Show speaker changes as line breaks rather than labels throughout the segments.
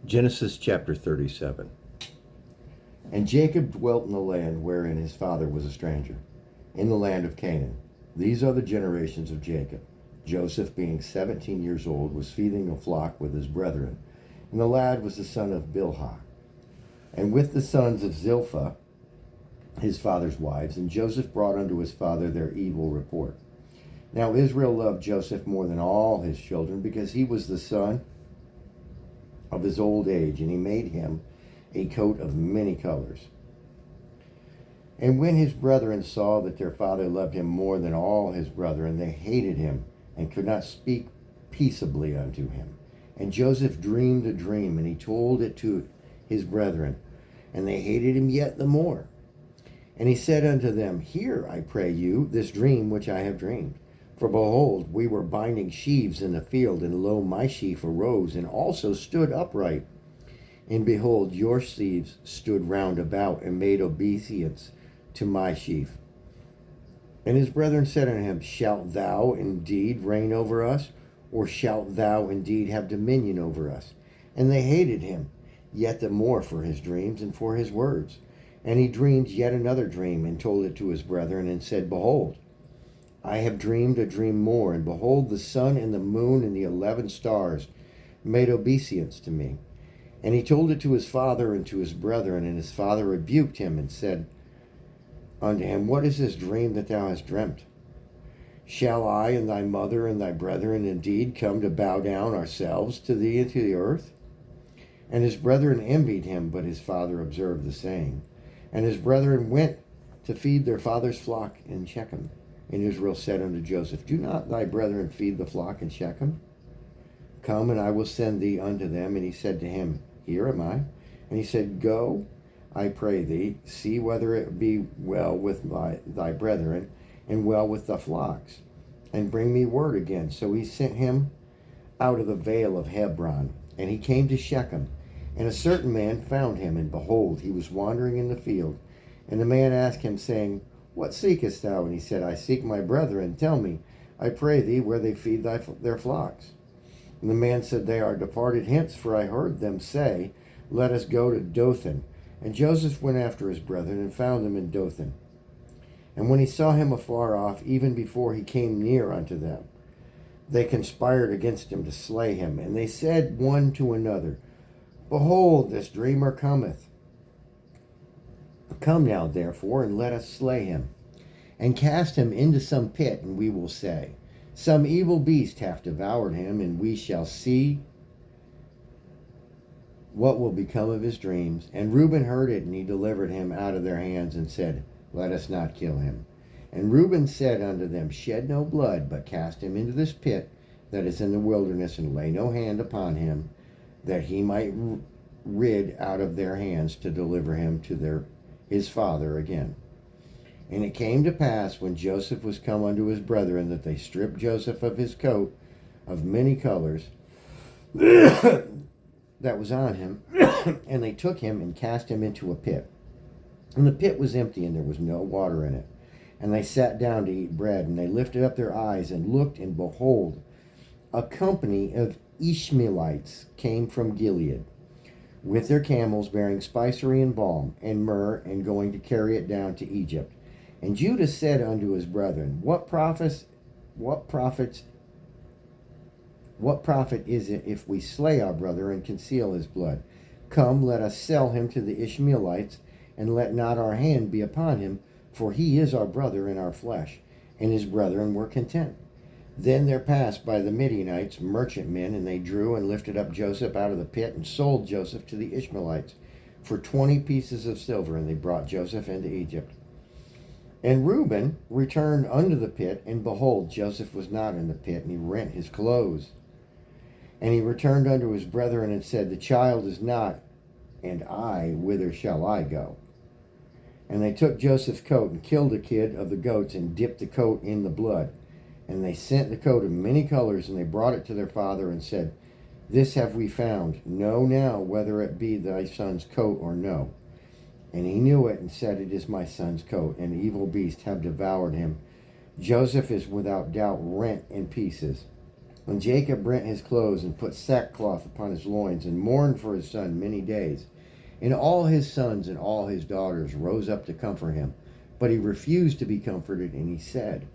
Genesis chapter 37. And Jacob dwelt in the land wherein his father was a stranger, in the land of Canaan. These are the generations of Jacob. Joseph, being 17 years old, was feeding a flock with his brethren, and the lad was the son of Bilhah, and with the sons of Zilpah, his father's wives. And Joseph brought unto his father their evil report. Now Israel loved Joseph more than all his children, because he was the son of his old age, and he made him a coat of many colors. And when his brethren saw that their father loved him more than all his brethren, they hated him, and could not speak peaceably unto him. And Joseph dreamed a dream, and he told it to his brethren, and they hated him yet the more. And he said unto them, Hear, I pray you, this dream which I have dreamed. For behold, we were binding sheaves in the field, and lo, my sheaf arose, and also stood upright. And behold, your sheaves stood round about, and made obeisance to my sheaf. And his brethren said unto him, Shalt thou indeed reign over us, or shalt thou indeed have dominion over us? And they hated him yet the more for his dreams and for his words. And he dreamed yet another dream, and told it to his brethren, and said, Behold, I have dreamed a dream more, and behold, the sun and the moon and the 11 stars made obeisance to me. And he told it to his father and to his brethren, and his father rebuked him, and said unto him, What is this dream that thou hast dreamt? Shall I and thy mother and thy brethren indeed come to bow down ourselves to thee and to the earth? And his brethren envied him, but his father observed the saying. And his brethren went to feed their father's flock in Shechem. And Israel said unto Joseph, Do not thy brethren feed the flock in Shechem? Come, and I will send thee unto them. And he said to him, Here am I. And he said, Go, I pray thee, see whether it be well with thy brethren, and well with the flocks, and bring me word again. So he sent him out of the vale of Hebron. And he came to Shechem. And a certain man found him, and behold, he was wandering in the field. And the man asked him, saying, What seekest thou? And he said, I seek my brethren. Tell me, I pray thee, where they feed their flocks. And the man said, They are departed hence, for I heard them say, Let us go to Dothan. And Joseph went after his brethren, and found them in Dothan. And when he saw him afar off, even before he came near unto them, they conspired against him to slay him. And they said one to another, Behold, this dreamer cometh. Come now, therefore, and let us slay him, and cast him into some pit, and we will say, Some evil beast hath devoured him, and we shall see what will become of his dreams. And Reuben heard it, and he delivered him out of their hands, and said, Let us not kill him. And Reuben said unto them, Shed no blood, but cast him into this pit that is in the wilderness, and lay no hand upon him, that he might rid out of their hands to deliver him to his father again. And it came to pass, when Joseph was come unto his brethren, that they stripped Joseph of his coat of many colors that was on him, and they took him and cast him into a pit. And the pit was empty, and there was no water in it. And they sat down to eat bread, and they lifted up their eyes and looked, and behold, a company of Ishmaelites came from Gilead, with their camels bearing spicery and balm and myrrh, and going to carry it down to Egypt. And Judah said unto his brethren, What profit is it if we slay our brother and conceal his blood? Come, let us sell him to the Ishmaelites, and let not our hand be upon him, for he is our brother in our flesh. And his brethren were content. Then there passed by the Midianites merchantmen, and they drew and lifted up Joseph out of the pit, and sold Joseph to the Ishmaelites for 20 pieces of silver, and they brought Joseph into Egypt. And Reuben returned unto the pit, and behold, Joseph was not in the pit, and he rent his clothes. And he returned unto his brethren, and said, The child is not, and I, whither shall I go? And they took Joseph's coat, and killed a kid of the goats, and dipped the coat in the blood. And they sent the coat of many colors, and they brought it to their father, and said, This have we found. Know now whether it be thy son's coat or no. And he knew it, and said, It is my son's coat, and evil beasts have devoured him. Joseph is without doubt rent in pieces. When Jacob rent his clothes and put sackcloth upon his loins and mourned for his son many days, and all his sons and all his daughters rose up to comfort him, but he refused to be comforted, and he said,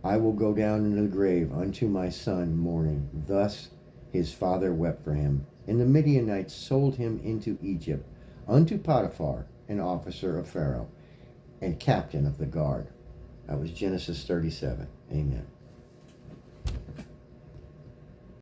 I will go down into the grave unto my son mourning. Thus his father wept for him. And the Midianites sold him into Egypt unto Potiphar, an officer of Pharaoh, and captain of the guard. That was Genesis 37. Amen.